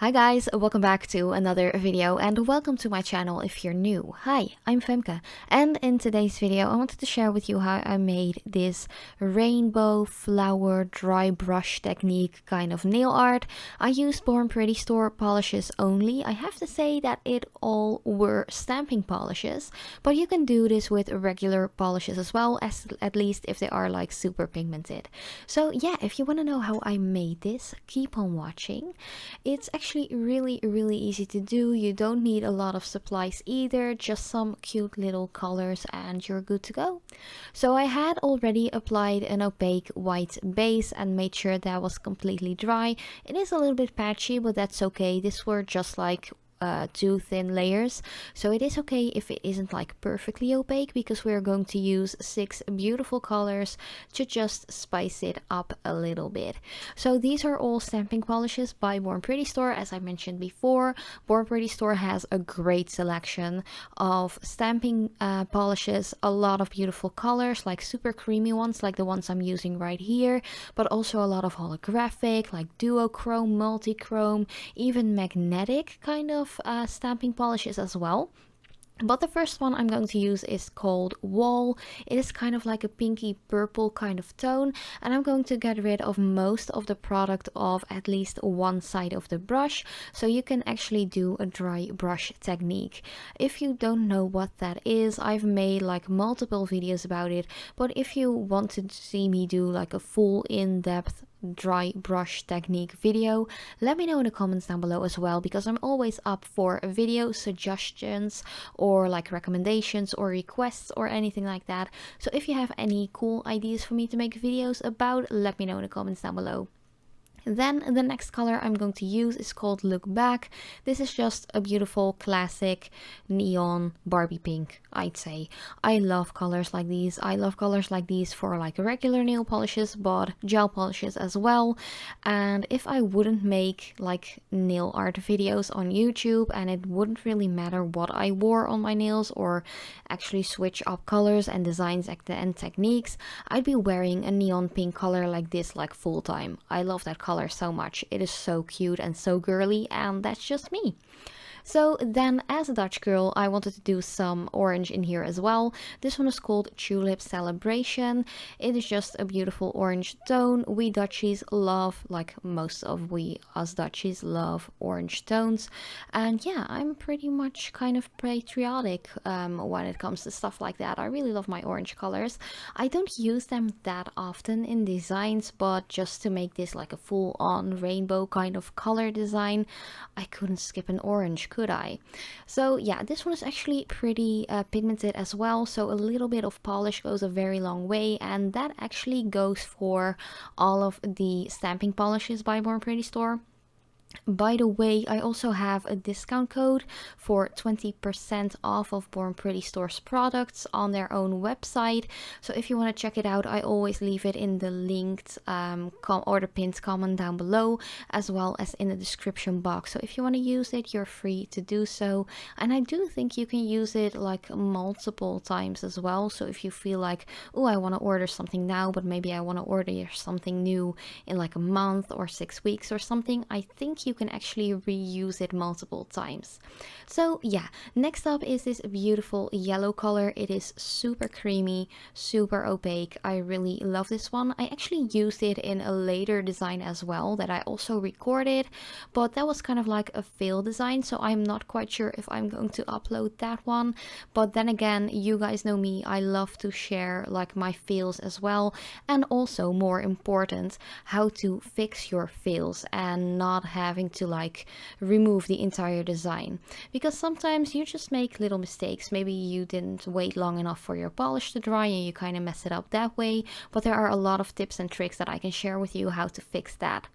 Hi guys, welcome back to another video and welcome to my channel if you're new. Hi, I'm Femke, and in today's video I wanted to share with you how I made this rainbow flower dry brush technique kind of nail art. I used Born Pretty store polishes only. I have to say that it all were stamping polishes, but you can do this with regular polishes as well, as at least if they are like super pigmented. So yeah, if you want to know how I made this, keep on watching. It's actually really easy to do. You don't need a lot of supplies either, just some cute little colors and you're good to go. So I had already applied an opaque white base and made sure that was completely dry. It is a little bit patchy, but that's okay. These were just like two thin layers, so it is okay if it isn't like perfectly opaque, because we're going to use 6 beautiful colors to just spice it up a little bit. So these are all stamping polishes by Born Pretty store. As I mentioned before, Born Pretty store has a great selection of stamping polishes, a lot of beautiful colors, like super creamy ones like the ones I'm using right here, but also a lot of holographic, like duochrome, multi-chrome, even magnetic kind of stamping polishes as well. But the first one I'm going to use is called Wall. It is kind of like a pinky purple kind of tone, and I'm going to get rid of most of the product of at least one side of the brush, so you can actually do a dry brush technique. If you don't know what that is, I've made like multiple videos about it, but if you want to see me do like a full in-depth dry brush technique video, let me know in the comments down below as well, because I'm always up for video suggestions or like recommendations or requests or anything like that. So if you have any cool ideas for me to make videos about, let me know in the comments down below. Then the next color I'm going to use is called Look Back. This is just a beautiful classic neon Barbie pink, I'd say. I love colors like these. I love colors like these for like regular nail polishes, but gel polishes as well. And if I wouldn't make like nail art videos on YouTube, and it wouldn't really matter what I wore on my nails or actually switch up colors and designs and techniques, I'd be wearing a neon pink color like this like full time. I love that color so much. It is so cute and so girly, and that's just me. So then, as a Dutch girl, I wanted to do some orange in here as well. This one is called Tulip Celebration. It is just a beautiful orange tone. We Dutchies love, like most of us Dutchies love orange tones. And yeah, I'm pretty much kind of patriotic when it comes to stuff like that. I really love my orange colors. I don't use them that often in designs, but just to make this like a full-on rainbow kind of color design, I couldn't skip an orange, could I? So yeah, this one is actually pretty pigmented as well, so a little bit of polish goes a very long way, and that actually goes for all of the stamping polishes by Born Pretty store. By the way, I also have a discount code for 20% off of Born Pretty store's products on their own website. So if you want to check it out, I always leave it in the linked or the pinned comment down below, as well as in the description box. So if you want to use it, you're free to do so. And I do think you can use it like multiple times as well. So if you feel like, oh, I want to order something now, but maybe I want to order something new in like a month or 6 weeks or something, I think you can actually reuse it multiple times. So yeah, next up is this beautiful yellow color. It is super creamy, super opaque. I really love this one. I actually used it in a later design as well that I also recorded, but that was kind of like a fail design, so I'm not quite sure if I'm going to upload that one. But then again, you guys know me, I love to share like my fails as well, and also more important, how to fix your fails and not having to like remove the entire design, because sometimes you just make little mistakes. Maybe you didn't wait long enough for your polish to dry and you kind of mess it up that way, but there are a lot of tips and tricks that I can share with you how to fix that.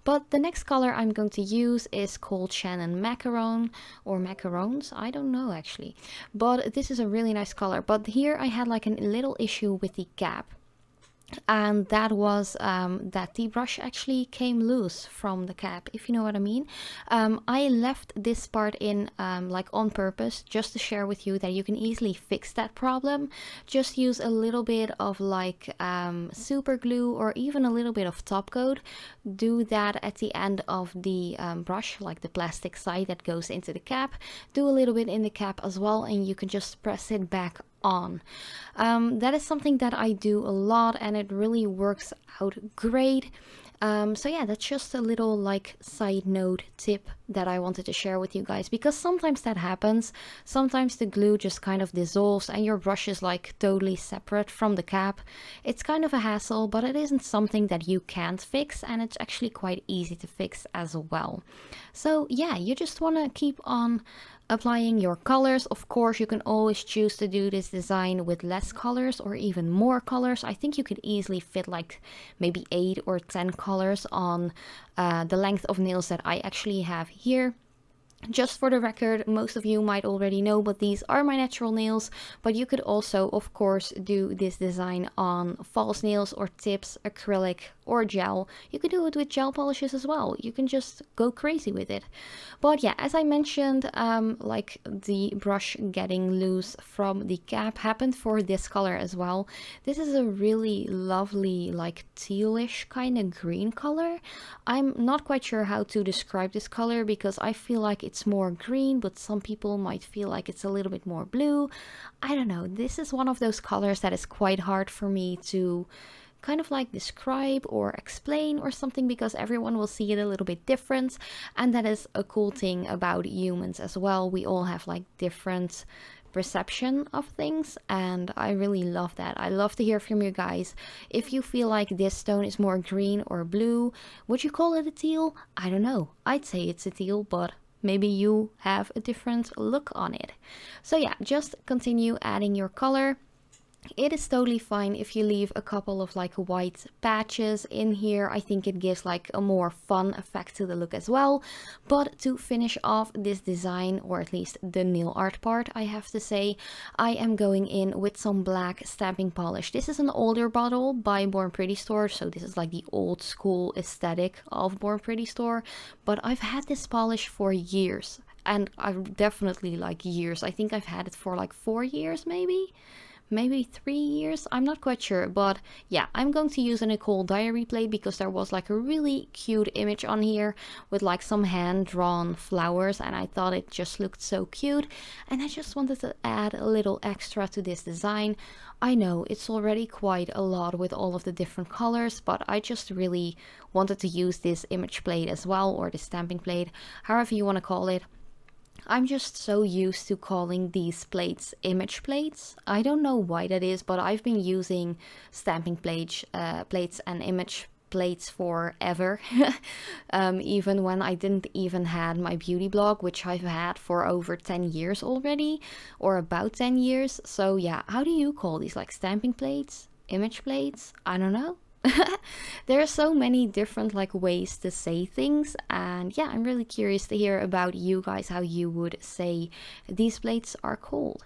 But the next color I'm going to use is called Shannon Macaron, or Macarons, I don't know actually, but this is a really nice color. But here I had like a little issue with the cap. and that was that the brush actually came loose from the cap, if you know what I mean. I left this part in like on purpose, just to share with you that you can easily fix that problem. Just use a little bit of like super glue or even a little bit of top coat. Do that at the end of the brush, like the plastic side that goes into the cap. Do a little bit in the cap as well, and you can just press it back on. That is something that I do a lot, and it really works out great. So yeah, that's just a little like side note tip that I wanted to share with you guys, because sometimes that happens. Sometimes the glue just kind of dissolves and your brush is like totally separate from the cap. It's kind of a hassle, but it isn't something that you can't fix, and it's actually quite easy to fix as well. So yeah, you just want to keep on applying your colors. Of course, you can always choose to do this design with less colors or even more colors. I think you could easily fit like maybe 8 or 10 colors on the length of nails that I actually have here. Just for the record, most of you might already know, but these are my natural nails. But you could also, of course, do this design on false nails or tips, acrylic or gel. You could do it with gel polishes as well. You can just go crazy with it. But yeah, as I mentioned, like the brush getting loose from the cap happened for this color as well. This is a really lovely, like tealish kind of green color. I'm not quite sure how to describe this color because I feel like it's more green, but some people might feel like it's a little bit more blue. I don't know. This is one of those colors that is quite hard for me to kind of like describe or explain or something, because everyone will see it a little bit different, and that is a cool thing about humans as well. We all have like different perception of things, and I really love that. I love to hear from you guys. If you feel like this stone is more green or blue, would you call it a teal? I don't know. I'd say it's a teal, but maybe you have a different look on it. So yeah, just continue adding your color. It is totally fine if you leave a couple of like white patches in here. I think it gives like a more fun effect to the look as well. But to finish off this design, or at least the nail art part, I have to say, I am going in with some black stamping polish. This is an older bottle by Born Pretty Store, so this is like the old school aesthetic of Born Pretty Store. But I've had this polish for years, and I've definitely like years. I think I've had it for like 4 years maybe 3 years, I'm not quite sure. But yeah, I'm going to use a Nicole diary plate because there was like a really cute image on here with like some hand-drawn flowers, and I thought it just looked so cute, and I just wanted to add a little extra to this design. I know it's already quite a lot with all of the different colors, but I just really wanted to use this image plate as well, or the stamping plate, however you want to call it. I'm just so used to calling these plates image plates. I don't know why that is, but I've been using stamping plates and image plates forever. Even when I didn't even had my beauty blog, which I've had for over 10 years already, or about 10 years. So yeah, how do you call these? Like stamping plates? Image plates? I don't know. There are so many different like ways to say things, and yeah, I'm really curious to hear about you guys, how you would say these plates are called.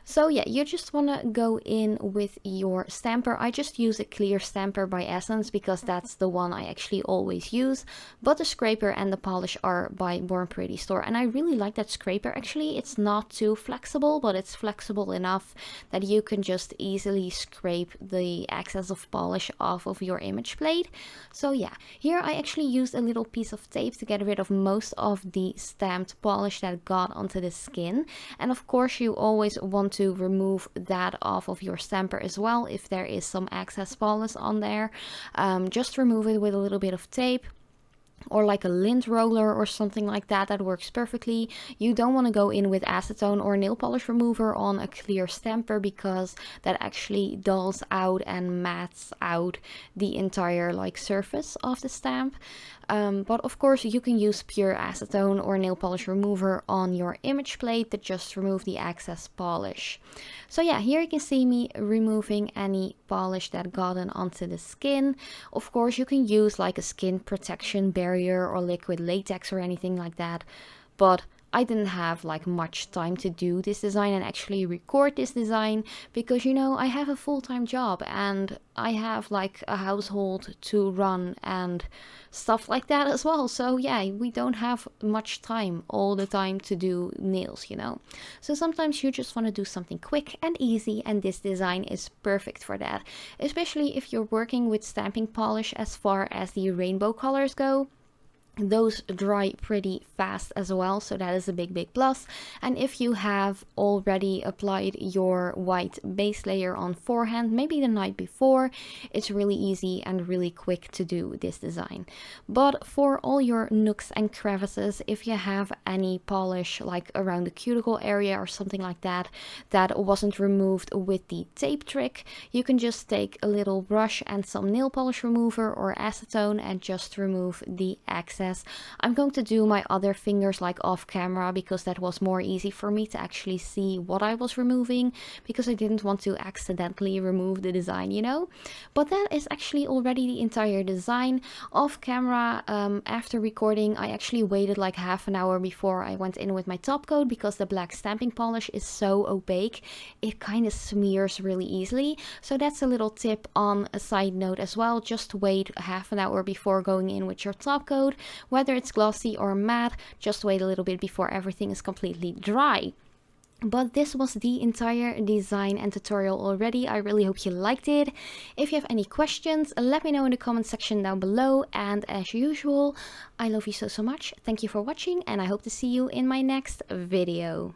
So yeah, you just want to go in with your stamper. I just use a clear stamper by Essence because that's the one I actually always use, but the scraper and the polish are by Born Pretty Store, and I really like that scraper. Actually, it's not too flexible, but it's flexible enough that you can just easily scrape the excess of polish off of your image plate. So yeah, here I actually used a little piece of tape to get rid of most of the stamped polish that got onto the skin, and of course you always want to remove that off of your stamper as well if there is some excess polish on there. Just remove it with a little bit of tape, or like a lint roller or something like that. That works perfectly. You don't want to go in with acetone or nail polish remover on a clear stamper because that actually dulls out and mattes out the entire like surface of the stamp. But of course you can use pure acetone or nail polish remover on your image plate to just remove the excess polish. So yeah, here you can see me removing any polish that gotten onto the skin. Of course you can use like a skin protection barrier or liquid latex or anything like that, but I didn't have like much time to do this design and actually record this design, because you know, I have a full-time job and I have like a household to run and stuff like that as well. So yeah, we don't have much time all the time to do nails, you know. So sometimes you just want to do something quick and easy, and this design is perfect for that, especially if you're working with stamping polish. As far as the rainbow colors go, those dry pretty fast as well, so that is a big plus. And if you have already applied your white base layer on forehand, maybe the night before, it's really easy and really quick to do this design. But for all your nooks and crevices, if you have any polish like around the cuticle area or something like that that wasn't removed with the tape trick, you can just take a little brush and some nail polish remover or acetone and just remove the excess. I'm going to do my other fingers like off camera, because that was more easy for me to actually see what I was removing, because I didn't want to accidentally remove the design, you know. But that is actually already the entire design. Off camera, after recording, I actually waited like half an hour before I went in with my top coat, because the black stamping polish is so opaque, it kind of smears really easily. So that's a little tip on a side note as well. Just wait half an hour before going in with your top coat. Whether it's glossy or matte, just wait a little bit before everything is completely dry. But this was the entire design and tutorial already. I really hope you liked it. If you have any questions, let me know in the comment section down below. And as usual, I love you so much. Thank you for watching, and I hope to see you in my next video.